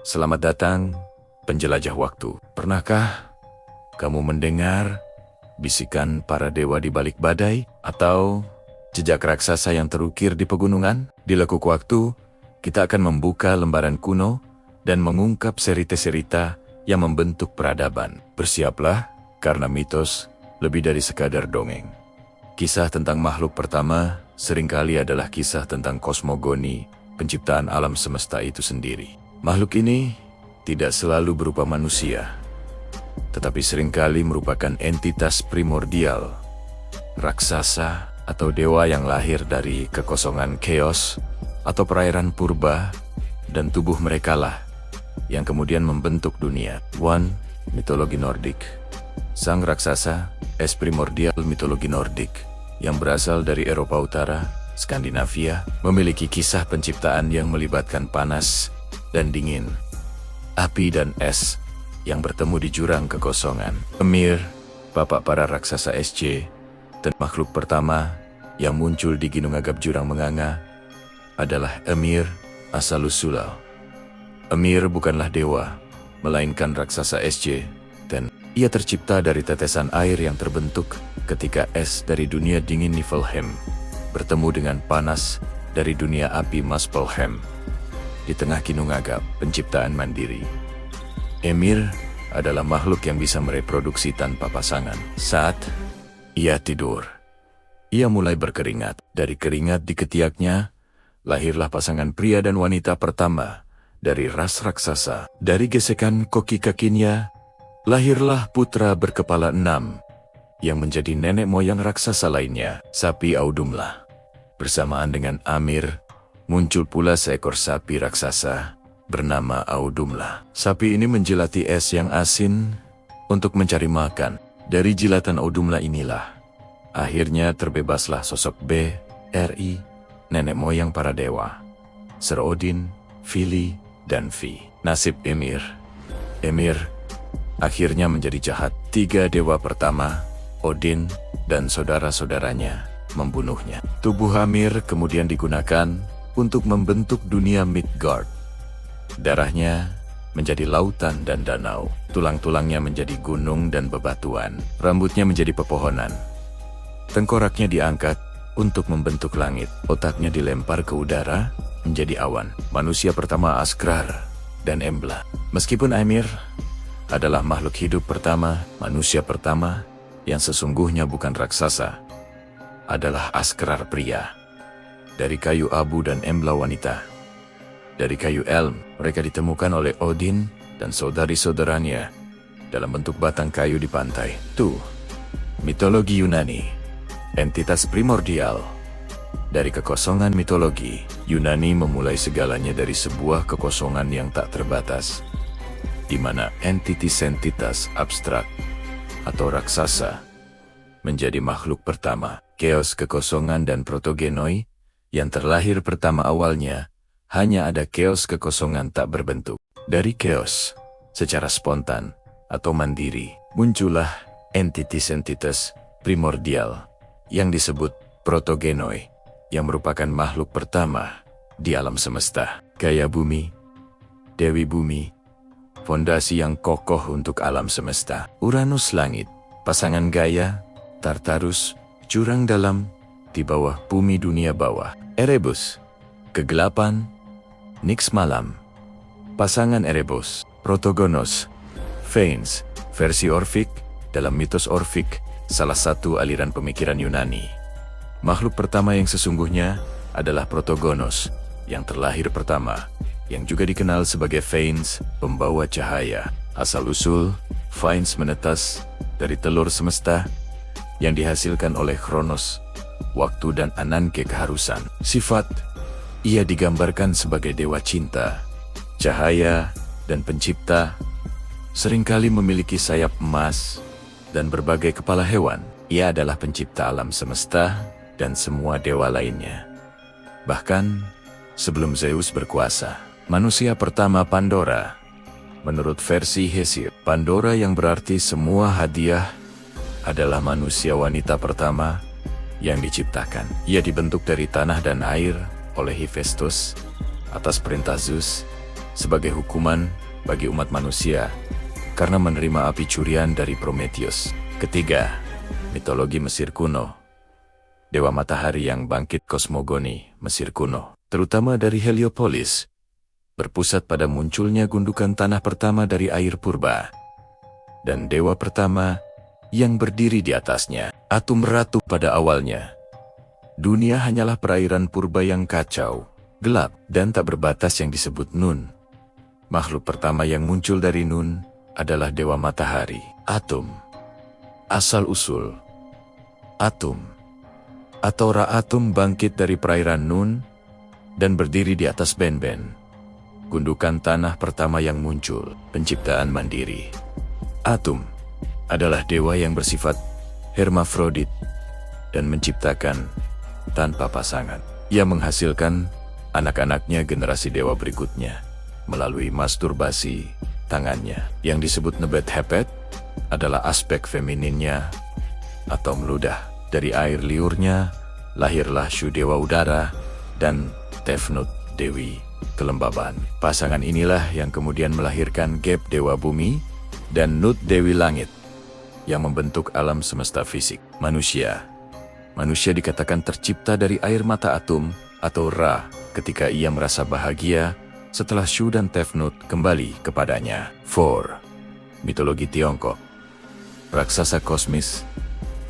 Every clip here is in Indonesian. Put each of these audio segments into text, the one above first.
Selamat datang, penjelajah waktu. Pernahkah kamu mendengar bisikan para dewa di balik badai? Atau jejak raksasa yang terukir di pegunungan? Di lekuk waktu, kita akan membuka lembaran kuno dan mengungkap cerita-cerita yang membentuk peradaban. Bersiaplah, karena mitos lebih dari sekadar dongeng. Kisah tentang makhluk pertama seringkali adalah kisah tentang kosmogoni, penciptaan alam semesta itu sendiri. Makhluk ini tidak selalu berupa manusia, tetapi seringkali merupakan entitas primordial, raksasa atau dewa yang lahir dari kekosongan chaos atau perairan purba, dan tubuh merekalah yang kemudian membentuk dunia. 1. Mitologi Nordik. Sang raksasa, es primordial mitologi Nordik, yang berasal dari Eropa Utara, Skandinavia, memiliki kisah penciptaan yang melibatkan panas dan dingin, api dan es yang bertemu di jurang kekosongan. Ymir, bapak para raksasa SJ, dan makhluk pertama yang muncul di Gunung Agap Jurang Menganga adalah Ymir asal-usul. Ymir bukanlah dewa, melainkan raksasa SJ, dan ia tercipta dari tetesan air yang terbentuk ketika es dari dunia dingin Niflheim bertemu dengan panas dari dunia api Muspelheim. Di tengah Gunung Agap, penciptaan mandiri, Ymir adalah makhluk yang bisa mereproduksi tanpa pasangan. Saat ia tidur, ia mulai berkeringat. Dari keringat di ketiaknya, lahirlah pasangan pria dan wanita pertama dari ras raksasa. Dari gesekan kaki-kakinya, lahirlah putra berkepala 6 yang menjadi nenek moyang raksasa lainnya, sapi Audumla. Bersamaan dengan Ymir, muncul pula seekor sapi raksasa bernama Audumla. Sapi ini menjilati es yang asin untuk mencari makan. Dari jilatan Audumla inilah, akhirnya terbebaslah sosok Bri, nenek moyang para dewa, Ser Odin, Vili, dan Vi. Nasib Ymir. Ymir akhirnya menjadi jahat. 3 dewa pertama, Odin dan saudara-saudaranya, membunuhnya. Tubuh Ymir kemudian digunakan untuk membentuk dunia Midgard. Darahnya menjadi lautan dan danau, tulang-tulangnya menjadi gunung dan bebatuan, rambutnya menjadi pepohonan. Tengkoraknya diangkat untuk membentuk langit, otaknya dilempar ke udara menjadi awan. Manusia pertama Asgrar dan Embla. Meskipun Ymir adalah makhluk hidup pertama, manusia pertama yang sesungguhnya bukan raksasa adalah Asgrar pria. Dari kayu abu dan Embla wanita. Dari kayu elm, mereka ditemukan oleh Odin dan saudari-saudaranya dalam bentuk batang kayu di pantai. 2. Mitologi Yunani. Entitas primordial. Dari kekosongan mitologi, Yunani memulai segalanya dari sebuah kekosongan yang tak terbatas, di mana entitas-entitas abstrak atau raksasa menjadi makhluk pertama. Chaos, kekosongan, dan protogenoi yang terlahir pertama awalnya hanya ada chaos, kekosongan tak berbentuk. Dari chaos, secara spontan atau mandiri, muncullah entitas-entitas primordial yang disebut protogenoi, yang merupakan makhluk pertama di alam semesta. Gaia bumi, Dewi bumi, fondasi yang kokoh untuk alam semesta. Uranus langit, pasangan Gaia, Tartarus, jurang dalam, di bawah bumi dunia bawah. Erebus, kegelapan, Nyx malam, pasangan Erebos. Protogonos, Phanes, versi Orphik, dalam mitos Orphik, salah satu aliran pemikiran Yunani. Makhluk pertama yang sesungguhnya adalah Protogonos, yang terlahir pertama, yang juga dikenal sebagai Phanes, pembawa cahaya. Asal-usul, Phanes menetas dari telur semesta yang dihasilkan oleh Kronos, waktu, dan Ananke, keharusan. Sifat, ia digambarkan sebagai dewa cinta, cahaya, dan pencipta. Seringkali memiliki sayap emas dan berbagai kepala hewan. Ia adalah pencipta alam semesta dan semua dewa lainnya. Bahkan sebelum Zeus berkuasa. Manusia pertama Pandora. Menurut versi Hesiod, Pandora yang berarti semua hadiah adalah manusia wanita pertama yang diciptakan. Ia dibentuk dari tanah dan air oleh Hephaestus atas perintah Zeus sebagai hukuman bagi umat manusia karena menerima api curian dari Prometheus. Ketiga, mitologi Mesir kuno. Dewa matahari yang bangkit kosmogoni Mesir kuno, terutama dari Heliopolis, berpusat pada munculnya gundukan tanah pertama dari air purba. Dan dewa pertama yang berdiri di atasnya, Atum Ratu pada awalnya. Dunia hanyalah perairan purba yang kacau, gelap, dan tak berbatas yang disebut Nun. Makhluk pertama yang muncul dari Nun adalah dewa matahari, Atum. Asal-usul Atum atau Ra-Atum bangkit dari perairan Nun dan berdiri di atas Ben-Ben, gundukan tanah pertama yang muncul, penciptaan mandiri. Atum adalah dewa yang bersifat hermafrodit dan menciptakan tanpa pasangan. Ia menghasilkan anak-anaknya generasi dewa berikutnya melalui masturbasi tangannya. Yang disebut Nebet Hepet adalah aspek femininnya atau meludah. Dari air liurnya lahirlah Shu dewa udara dan Tefnut dewi kelembaban. Pasangan inilah yang kemudian melahirkan Geb dewa bumi dan Nut dewi langit yang membentuk alam semesta fisik. Manusia dikatakan tercipta dari air mata Atum atau Ra ketika ia merasa bahagia setelah Shu dan Tefnut kembali kepadanya. 4. Mitologi Tiongkok. Raksasa kosmis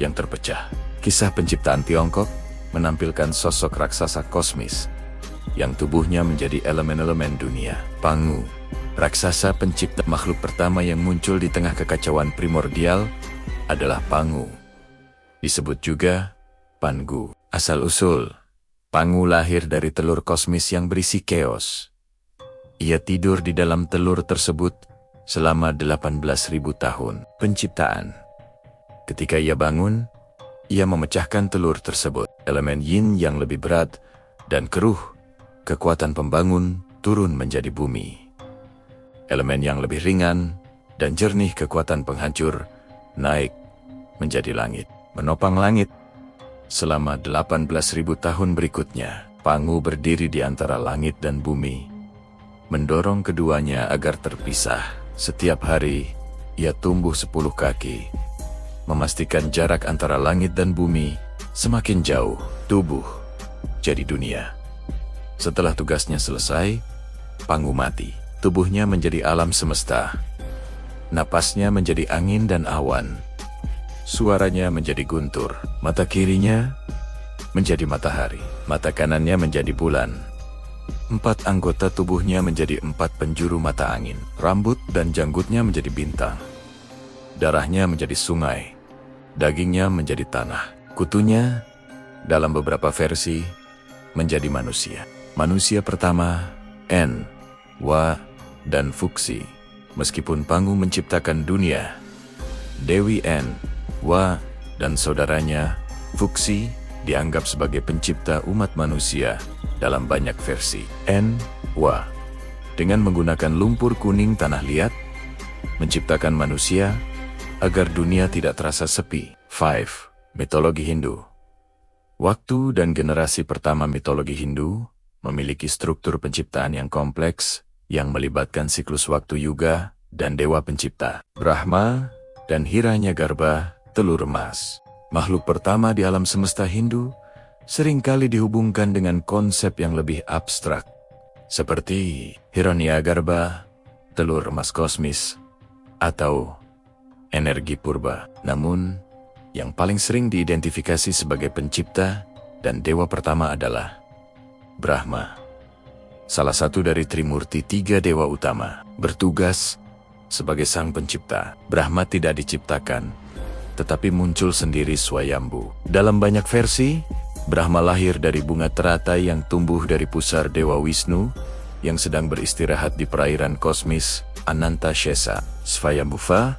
yang terpecah. Kisah penciptaan Tiongkok menampilkan sosok raksasa kosmis yang tubuhnya menjadi elemen-elemen dunia. Pangu, raksasa pencipta makhluk pertama yang muncul di tengah kekacauan primordial adalah Pangu. Disebut juga Pangu. Asal-usul, Pangu lahir dari telur kosmis yang berisi keos. Ia tidur di dalam telur tersebut selama 18.000 tahun. Penciptaan. Ketika ia bangun, ia memecahkan telur tersebut. Elemen yin yang lebih berat dan keruh, kekuatan pembangun, turun menjadi bumi. Elemen yang lebih ringan dan jernih, kekuatan penghancur, naik menjadi langit. Menopang langit. Selama 18.000 tahun berikutnya, Pangu berdiri di antara langit dan bumi, mendorong keduanya agar terpisah. Setiap hari, ia tumbuh 10 kaki, memastikan jarak antara langit dan bumi semakin jauh. Tubuh jadi dunia. Setelah tugasnya selesai, Pangu mati. Tubuhnya menjadi alam semesta. Napasnya menjadi angin dan awan. Suaranya menjadi guntur. Mata kirinya menjadi matahari. Mata kanannya menjadi bulan. 4 anggota tubuhnya menjadi 4 penjuru mata angin. Rambut dan janggutnya menjadi bintang. Darahnya menjadi sungai. Dagingnya menjadi tanah. Kutunya, dalam beberapa versi, menjadi manusia. Manusia pertama, En, Wa, dan Fuxi. Meskipun Pangu menciptakan dunia, Dewi En, Wa, dan saudaranya, Fuxi, dianggap sebagai pencipta umat manusia dalam banyak versi. En, Wa, dengan menggunakan lumpur kuning tanah liat, menciptakan manusia agar dunia tidak terasa sepi. 5. Mitologi Hindu. Waktu dan generasi pertama mitologi Hindu memiliki struktur penciptaan yang kompleks yang melibatkan siklus waktu yuga dan dewa pencipta. Brahma dan Hiranyagarbha, telur emas. Makhluk pertama di alam semesta Hindu seringkali dihubungkan dengan konsep yang lebih abstrak, seperti Hiranyagarbha, telur emas kosmis, atau energi purba. Namun, yang paling sering diidentifikasi sebagai pencipta dan dewa pertama adalah Brahma, salah satu dari Trimurti 3 dewa utama, bertugas sebagai sang pencipta. Brahma tidak diciptakan, tetapi muncul sendiri swayambu. Dalam banyak versi, Brahma lahir dari bunga teratai yang tumbuh dari pusar Dewa Wisnu yang sedang beristirahat di perairan kosmis Anantashesa. Swayambhuva,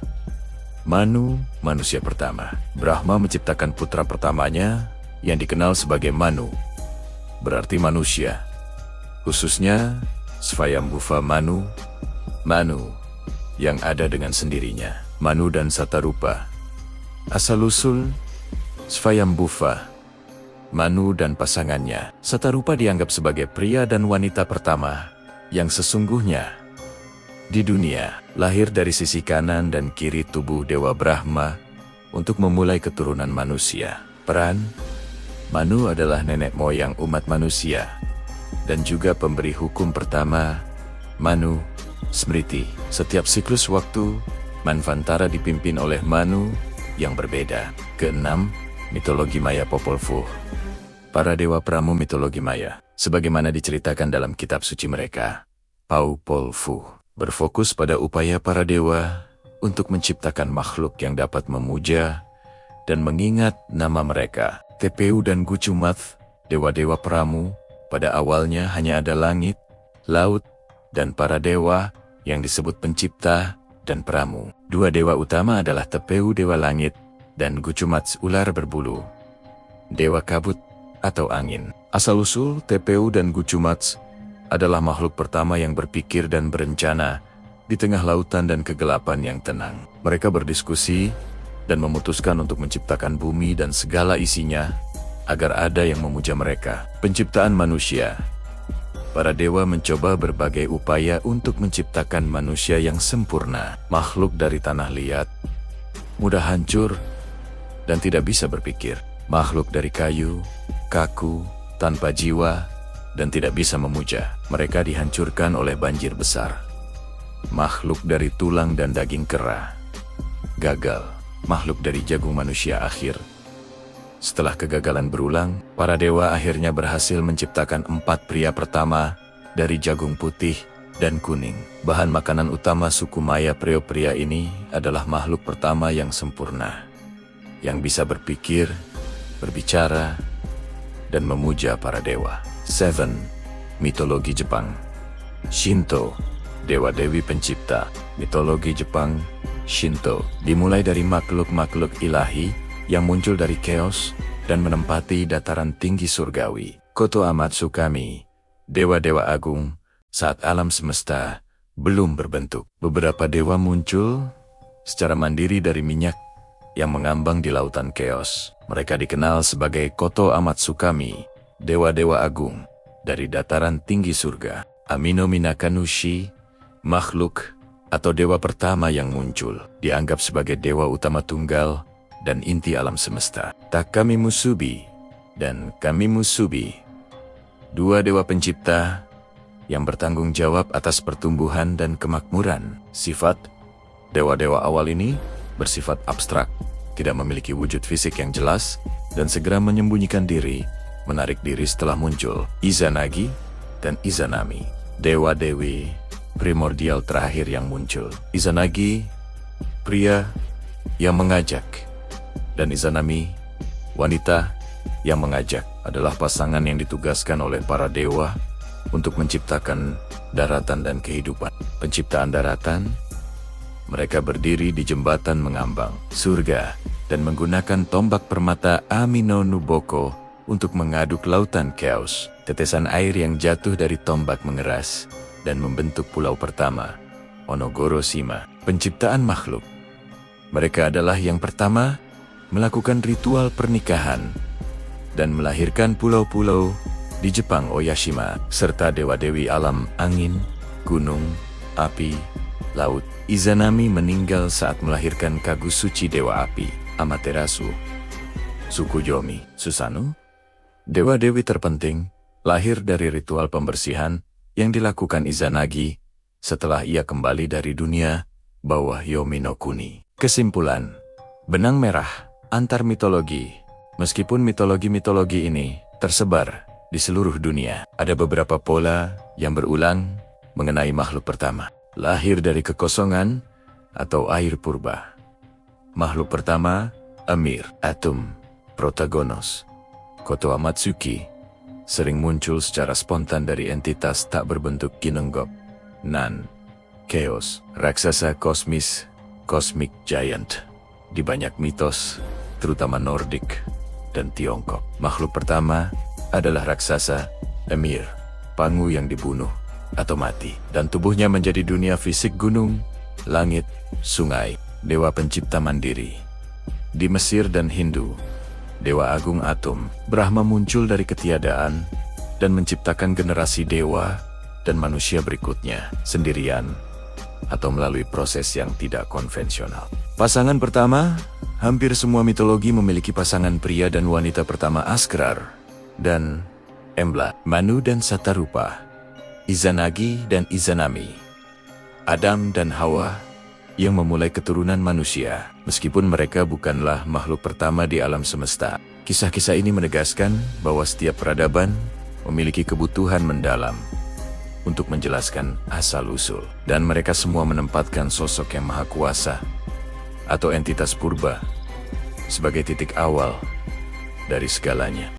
Manu, manusia pertama. Brahma menciptakan putra pertamanya yang dikenal sebagai Manu, berarti manusia. Khususnya Swayambhuva Manu, Manu yang ada dengan sendirinya. Manu dan Satarupa. Asal-usul Swayambhuva, Manu dan pasangannya. Satarupa dianggap sebagai pria dan wanita pertama yang sesungguhnya. Di dunia, lahir dari sisi kanan dan kiri tubuh Dewa Brahma untuk memulai keturunan manusia. Peran Manu adalah nenek moyang umat manusia dan juga pemberi hukum pertama. Manu, Smriti. Setiap siklus waktu, Manvantara dipimpin oleh Manu yang berbeda. Keenam, mitologi Maya Popol Vuh. Para dewa pramu mitologi Maya, sebagaimana diceritakan dalam kitab suci mereka, Popol Vuh, berfokus pada upaya para dewa untuk menciptakan makhluk yang dapat memuja dan mengingat nama mereka. Tpu dan Gucumath, dewa-dewa pramu, pada awalnya hanya ada langit, laut, dan para dewa yang disebut pencipta dan pramu. Dua dewa utama adalah Tpu dewa langit dan Gucumath ular berbulu, dewa kabut atau angin. Asal-usul Tpu dan Gucumath adalah makhluk pertama yang berpikir dan berencana di tengah lautan dan kegelapan yang tenang. Mereka berdiskusi dan memutuskan untuk menciptakan bumi dan segala isinya agar ada yang memuja mereka. Penciptaan manusia. Para dewa mencoba berbagai upaya untuk menciptakan manusia yang sempurna. Makhluk dari tanah liat, mudah hancur, dan tidak bisa berpikir. Makhluk dari kayu, kaku, tanpa jiwa, dan tidak bisa memuja. Mereka dihancurkan oleh banjir besar. Makhluk dari tulang dan daging kera. Gagal. Makhluk dari jagung manusia akhir. Setelah kegagalan berulang, para dewa akhirnya berhasil menciptakan 4 pria pertama dari jagung putih dan kuning. Bahan makanan utama suku Maya pria ini adalah makhluk pertama yang sempurna, yang bisa berpikir, berbicara, dan memuja para dewa. 7. Mitologi Jepang. Shinto, dewa-dewi pencipta. Mitologi Jepang, Shinto, dimulai dari makhluk-makhluk ilahi yang muncul dari chaos dan menempati dataran tinggi surgawi. Koto Amatsukami, dewa-dewa agung saat alam semesta belum berbentuk. Beberapa dewa muncul secara mandiri dari minyak yang mengambang di lautan chaos. Mereka dikenal sebagai Koto Amatsukami, dewa-dewa agung dari dataran tinggi surga. Amino Minakanushi, makhluk atau dewa pertama yang muncul, dianggap sebagai dewa utama tunggal dan inti alam semesta. Takami Musubi dan Kami Musubi, dua dewa pencipta yang bertanggung jawab atas pertumbuhan dan kemakmuran. Sifat dewa-dewa awal ini bersifat abstrak, tidak memiliki wujud fisik yang jelas, dan segera menyembunyikan diri, menarik diri setelah muncul. Izanagi dan Izanami, dewa-dewi primordial terakhir yang muncul. Izanagi, pria yang mengajak, dan Izanami, wanita yang mengajak, adalah pasangan yang ditugaskan oleh para dewa untuk menciptakan daratan dan kehidupan. Penciptaan daratan, mereka berdiri di jembatan mengambang surga dan menggunakan tombak permata Amino Nuboko untuk mengaduk lautan chaos. Tetesan air yang jatuh dari tombak mengeras dan membentuk pulau pertama, Onogoro-shima. Penciptaan makhluk. Mereka adalah yang pertama melakukan ritual pernikahan dan melahirkan pulau-pulau di Jepang Oyashima, serta dewa-dewi alam angin, gunung, api, laut. Izanami meninggal saat melahirkan Kagusuchi dewa api, Amaterasu. Tsukuyomi, Susanoo, dewa-dewi terpenting, lahir dari ritual pembersihan yang dilakukan Izanagi setelah ia kembali dari dunia bawah Yomi no Kuni. Kesimpulan, benang merah antar mitologi. Meskipun mitologi-mitologi ini tersebar di seluruh dunia, ada beberapa pola yang berulang mengenai makhluk pertama. Lahir dari kekosongan atau air purba. Makhluk pertama, Amir, Atum, Protagonos, Koto Amatsuki, sering muncul secara spontan dari entitas tak berbentuk Kinenggok, Nan, Chaos, raksasa kosmis, Cosmic Giant. Di banyak mitos, terutama Nordik dan Tiongkok, makhluk pertama adalah raksasa, Emir, Pangu yang dibunuh atau mati, dan tubuhnya menjadi dunia fisik gunung, langit, sungai, dewa pencipta mandiri. Di Mesir dan Hindu, Dewa Agung Atum, Brahma muncul dari ketiadaan dan menciptakan generasi dewa dan manusia berikutnya, sendirian, atau melalui proses yang tidak konvensional. Pasangan pertama, hampir semua mitologi memiliki pasangan pria dan wanita pertama Asgrar dan Embla, Manu dan Satarupa, Izanagi dan Izanami, Adam dan Hawa yang memulai keturunan manusia. Meskipun mereka bukanlah makhluk pertama di alam semesta, kisah-kisah ini menegaskan bahwa setiap peradaban memiliki kebutuhan mendalam untuk menjelaskan asal-usul, dan mereka semua menempatkan sosok yang maha kuasa atau entitas purba sebagai titik awal dari segalanya.